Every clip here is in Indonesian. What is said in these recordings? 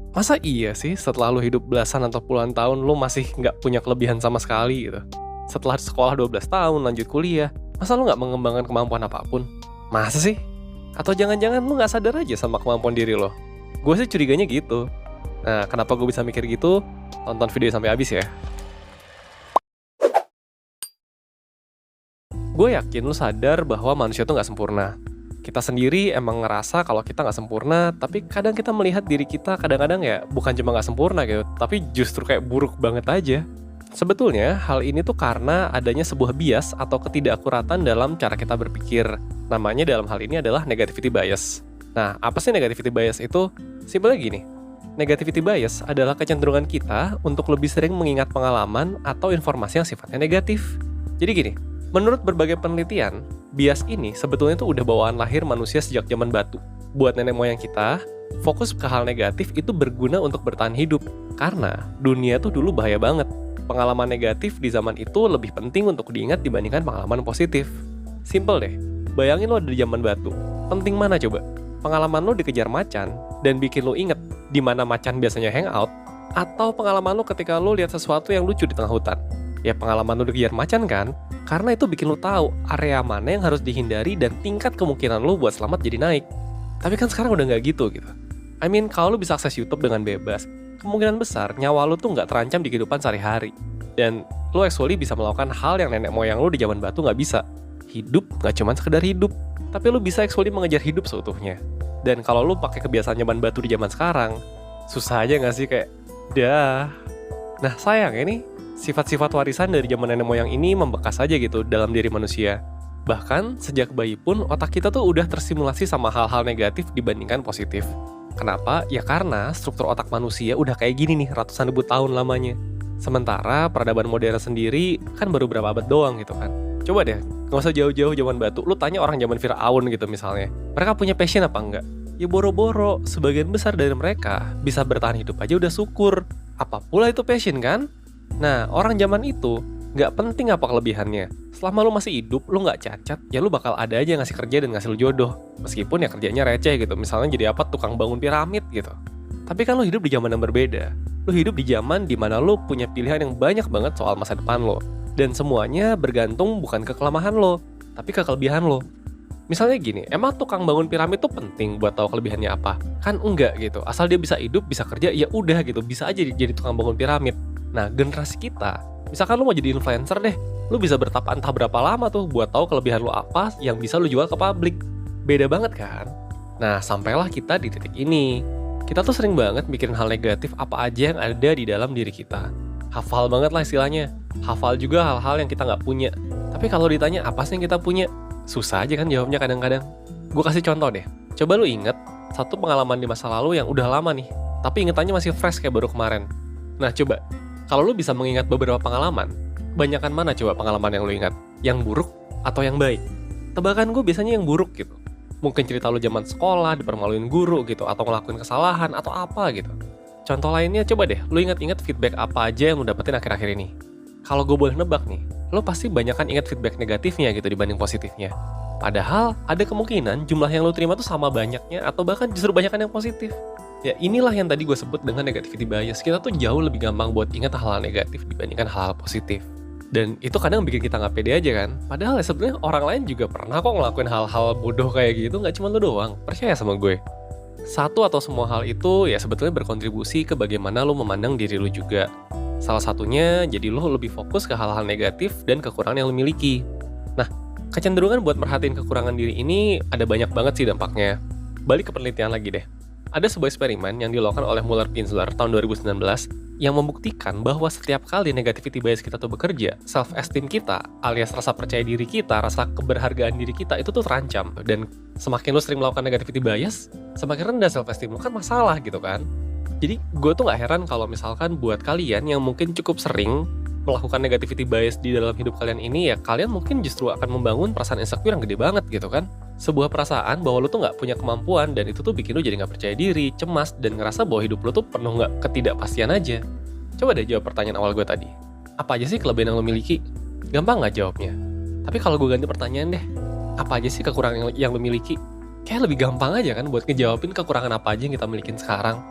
Masa iya sih setelah lu hidup belasan atau puluhan tahun lu masih nggak punya kelebihan sama sekali gitu? Setelah sekolah 12 tahun lanjut kuliah, masa lu nggak mengembangkan kemampuan apapun? Masa sih? Atau jangan-jangan lu nggak sadar aja sama kemampuan diri lo? Gue sih curiganya gitu. Nah, kenapa gue bisa mikir gitu? Tonton video sampai habis ya. Gue yakin lu sadar bahwa manusia tuh nggak sempurna. Kita sendiri emang ngerasa kalau kita nggak sempurna, tapi kadang kita melihat diri kita kadang-kadang ya bukan cuma nggak sempurna gitu, tapi justru kayak buruk banget aja. Sebetulnya hal ini tuh karena adanya sebuah bias atau ketidakakuratan dalam cara kita berpikir. Namanya dalam hal ini adalah negativity bias. Nah, apa sih negativity bias itu? Simpelnya gini, negativity bias adalah kecenderungan kita untuk lebih sering mengingat pengalaman atau informasi yang sifatnya negatif. Jadi gini, menurut berbagai penelitian, bias ini sebetulnya tuh udah bawaan lahir manusia sejak zaman batu. Buat nenek moyang kita, fokus ke hal negatif itu berguna untuk bertahan hidup. Karena dunia tuh dulu bahaya banget. Pengalaman negatif di zaman itu lebih penting untuk diingat dibandingkan pengalaman positif. Simple deh, bayangin lo di zaman batu. Penting mana coba? Pengalaman lo dikejar macan dan bikin lo inget di mana macan biasanya hangout, atau pengalaman lo ketika lo lihat sesuatu yang lucu di tengah hutan? Ya pengalaman lo dikejar macan kan? Karena itu bikin lo tahu area mana yang harus dihindari dan tingkat kemungkinan lo buat selamat jadi naik. Tapi kan sekarang udah nggak gitu. Kalau lo bisa akses YouTube dengan bebas, kemungkinan besar nyawa lo tuh nggak terancam di kehidupan sehari-hari. Dan lo actually bisa melakukan hal yang nenek moyang lo di zaman batu nggak bisa. Hidup nggak cuma sekedar hidup, tapi lo bisa actually mengejar hidup seutuhnya. Dan kalau lo pakai kebiasaan zaman batu di zaman sekarang, susah aja nggak sih kayak, dah. Nah sayangnya nih, sifat-sifat warisan dari zaman nenek moyang ini membekas aja gitu dalam diri manusia. Bahkan sejak bayi pun otak kita tuh udah tersimulasi sama hal-hal negatif dibandingkan positif. Kenapa? Ya karena struktur otak manusia udah kayak gini nih ratusan ribu tahun lamanya. Sementara peradaban modern sendiri kan baru berapa abad doang gitu kan. Coba deh, nggak usah jauh-jauh zaman batu, lu tanya orang zaman Firaun gitu misalnya. Mereka punya passion apa enggak? Ya boro-boro, sebagian besar dari mereka bisa bertahan hidup aja udah syukur. Apa pula itu passion kan? Nah, orang zaman itu nggak penting apa kelebihannya. Selama lu masih hidup, lu nggak cacat, ya lu bakal ada aja ngasih kerja dan ngasih lu jodoh. Meskipun ya kerjanya receh gitu, misalnya jadi apa tukang bangun piramid gitu. Tapi kan lu hidup di zaman yang berbeda. Lu hidup di zaman dimana lu punya pilihan yang banyak banget soal masa depan lo. Dan semuanya bergantung bukan ke kelemahan lo, tapi ke kelebihan lo. Misalnya gini, emang tukang bangun piramid tuh penting buat tahu kelebihannya apa? Kan enggak gitu. Asal dia bisa hidup, bisa kerja, ya udah gitu. Bisa aja jadi tukang bangun piramid. Nah, generasi kita, misalkan lu mau jadi influencer deh, lu bisa bertapa entah berapa lama tuh buat tahu kelebihan lu apa yang bisa lu jual ke publik. Beda banget kan? Nah, sampailah kita di titik ini. Kita tuh sering banget mikirin hal negatif apa aja yang ada di dalam diri kita. Hafal banget lah istilahnya. Hafal juga hal-hal yang kita nggak punya. Tapi kalau ditanya apa sih yang kita punya, susah aja kan jawabnya kadang-kadang. Gue kasih contoh deh. Coba lu inget satu pengalaman di masa lalu yang udah lama nih, tapi ingetannya masih fresh kayak baru kemarin. Nah coba, kalau lu bisa mengingat beberapa pengalaman, banyakan mana coba pengalaman yang lu ingat? Yang buruk atau yang baik? Tebakan gue biasanya yang buruk gitu. Mungkin cerita lu zaman sekolah, dipermaluin guru gitu, atau ngelakuin kesalahan, atau apa gitu. Contoh lainnya coba deh, lu ingat-ingat feedback apa aja yang lu dapetin akhir-akhir ini. Kalau gue boleh nebak nih, lu pasti banyakan ingat feedback negatifnya gitu dibanding positifnya. Padahal ada kemungkinan jumlah yang lu terima tuh sama banyaknya, atau bahkan justru banyakan yang positif. Ya inilah yang tadi gue sebut dengan negativity bias. Kita tuh jauh lebih gampang buat ingat hal-hal negatif dibandingkan hal-hal positif. Dan itu kadang bikin kita nggak pede aja kan. Padahal ya sebenarnya orang lain juga pernah kok ngelakuin hal-hal bodoh kayak gitu. Nggak cuma lu doang, percaya sama gue. Satu atau semua hal itu ya sebetulnya berkontribusi ke bagaimana lu memandang diri lu juga. Salah satunya jadi lu lebih fokus ke hal-hal negatif dan kekurangan yang lu miliki. Nah, kecenderungan buat merhatiin kekurangan diri ini ada banyak banget sih dampaknya. Balik ke penelitian lagi deh. Ada sebuah eksperimen yang dilakukan oleh Muller-Pinzler tahun 2019 yang membuktikan bahwa setiap kali negativity bias kita tuh bekerja, self-esteem kita alias rasa percaya diri kita, rasa keberhargaan diri kita itu tuh terancam. Dan semakin lu sering melakukan negativity bias, semakin rendah self-esteem lu kan masalah gitu kan. Jadi gue tuh gak heran kalau misalkan buat kalian yang mungkin cukup sering melakukan negativity bias di dalam hidup kalian ini, ya kalian mungkin justru akan membangun perasaan insecure yang gede banget gitu kan. Sebuah perasaan bahwa lu tuh gak punya kemampuan dan itu tuh bikin lu jadi gak percaya diri, cemas, dan ngerasa bahwa hidup lu tuh penuh gak ketidakpastian aja. Coba deh jawab pertanyaan awal gue tadi. Apa aja sih kelebihan yang lu miliki? Gampang gak jawabnya? Tapi kalau gue ganti pertanyaan deh, apa aja sih kekurangan yang lu miliki? Kayak lebih gampang aja kan buat ngejawabin kekurangan apa aja yang kita milikin sekarang.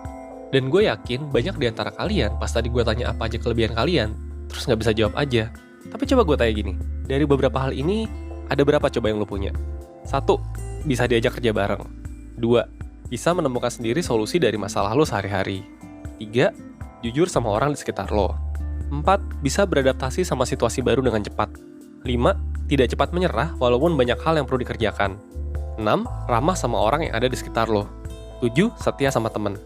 Dan gue yakin banyak di antara kalian, pas tadi gue tanya apa aja kelebihan kalian, terus nggak bisa jawab aja. Tapi coba gue tanya gini, dari beberapa hal ini, ada berapa coba yang lo punya? 1. Bisa diajak kerja bareng. 2. Bisa menemukan sendiri solusi dari masalah lo sehari-hari. 3. Jujur sama orang di sekitar lo. 4. Bisa beradaptasi sama situasi baru dengan cepat. 5. Tidak cepat menyerah walaupun banyak hal yang perlu dikerjakan. 6. Ramah sama orang yang ada di sekitar lo. 7. Setia sama temen.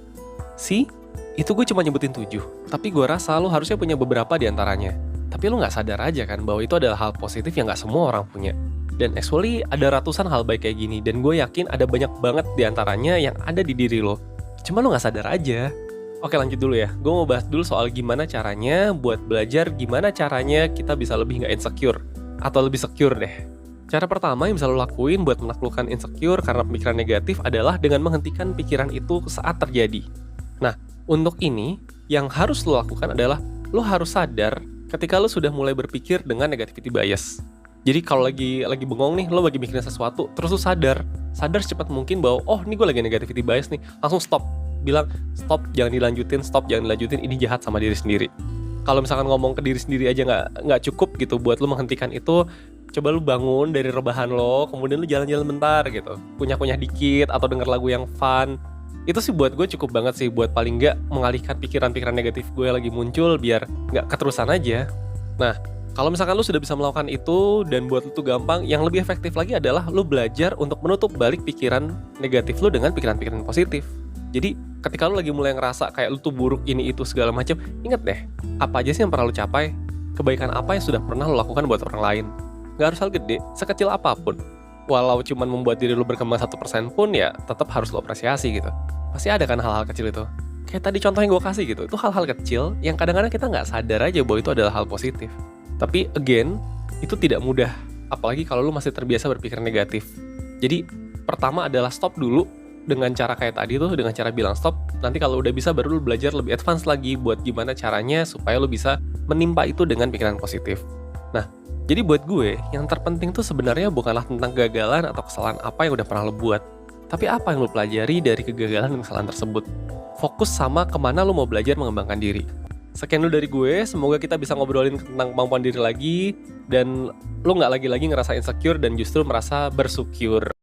Itu gue cuma nyebutin 7, tapi gue rasa lo harusnya punya beberapa di antaranya. Tapi lo nggak sadar aja kan bahwa itu adalah hal positif yang nggak semua orang punya. Dan actually ada ratusan hal baik kayak gini, dan gue yakin ada banyak banget di antaranya yang ada di diri lo. Cuma lo nggak sadar aja. Oke, lanjut dulu ya. Gue mau bahas dulu soal gimana caranya buat belajar gimana caranya kita bisa lebih nggak insecure. Atau lebih secure deh. Cara pertama yang bisa lo lakuin buat menaklukkan insecure karena pemikiran negatif adalah dengan menghentikan pikiran itu saat terjadi. Nah, untuk ini, yang harus lo lakukan adalah lo harus sadar ketika lo sudah mulai berpikir dengan negativity bias. Jadi kalau lagi bengong nih, lo lagi mikirin sesuatu, terus lo sadar secepat mungkin bahwa, oh ini gue lagi negativity bias nih, langsung stop. Bilang, stop, jangan dilanjutin, ini jahat sama diri sendiri. Kalau misalkan ngomong ke diri sendiri aja nggak cukup gitu buat lo menghentikan itu, coba lo bangun dari rebahan lo, kemudian lo jalan-jalan bentar gitu. Kunyah-kunyah dikit, atau denger lagu yang fun. Itu sih buat gue cukup banget sih, buat paling nggak mengalihkan pikiran-pikiran negatif gue yang lagi muncul, biar nggak keterusan aja. Nah, kalau misalkan lu sudah bisa melakukan itu dan buat lu tuh gampang, yang lebih efektif lagi adalah lu belajar untuk menutup balik pikiran negatif lu dengan pikiran-pikiran positif. Jadi ketika lu lagi mulai ngerasa kayak lu tuh buruk ini itu segala macam, ingat deh, apa aja sih yang pernah lu capai? Kebaikan apa yang sudah pernah lu lakukan buat orang lain? Gak harus hal gede, sekecil apapun. Walau cuman membuat diri lu berkembang 1% pun, ya tetap harus lu apresiasi gitu. Pasti ada kan hal-hal kecil itu. Kayak tadi contoh yang gue kasih gitu, itu hal-hal kecil yang kadang-kadang kita nggak sadar aja bahwa itu adalah hal positif. Tapi again, itu tidak mudah, apalagi kalau lu masih terbiasa berpikir negatif. Jadi pertama adalah stop dulu dengan cara kayak tadi tuh, dengan cara bilang stop. Nanti kalau udah bisa baru lu belajar lebih advance lagi buat gimana caranya supaya lu bisa menimpa itu dengan pikiran positif. Nah, jadi buat gue, yang terpenting tuh sebenarnya bukanlah tentang kegagalan atau kesalahan apa yang udah pernah lu buat, tapi apa yang lu pelajari dari kegagalan dan kesalahan tersebut. Fokus sama kemana lu mau belajar mengembangkan diri. Sekian dulu dari gue, semoga kita bisa ngobrolin tentang kemampuan diri lagi, dan lu nggak lagi-lagi ngerasa insecure dan justru merasa bersyukur.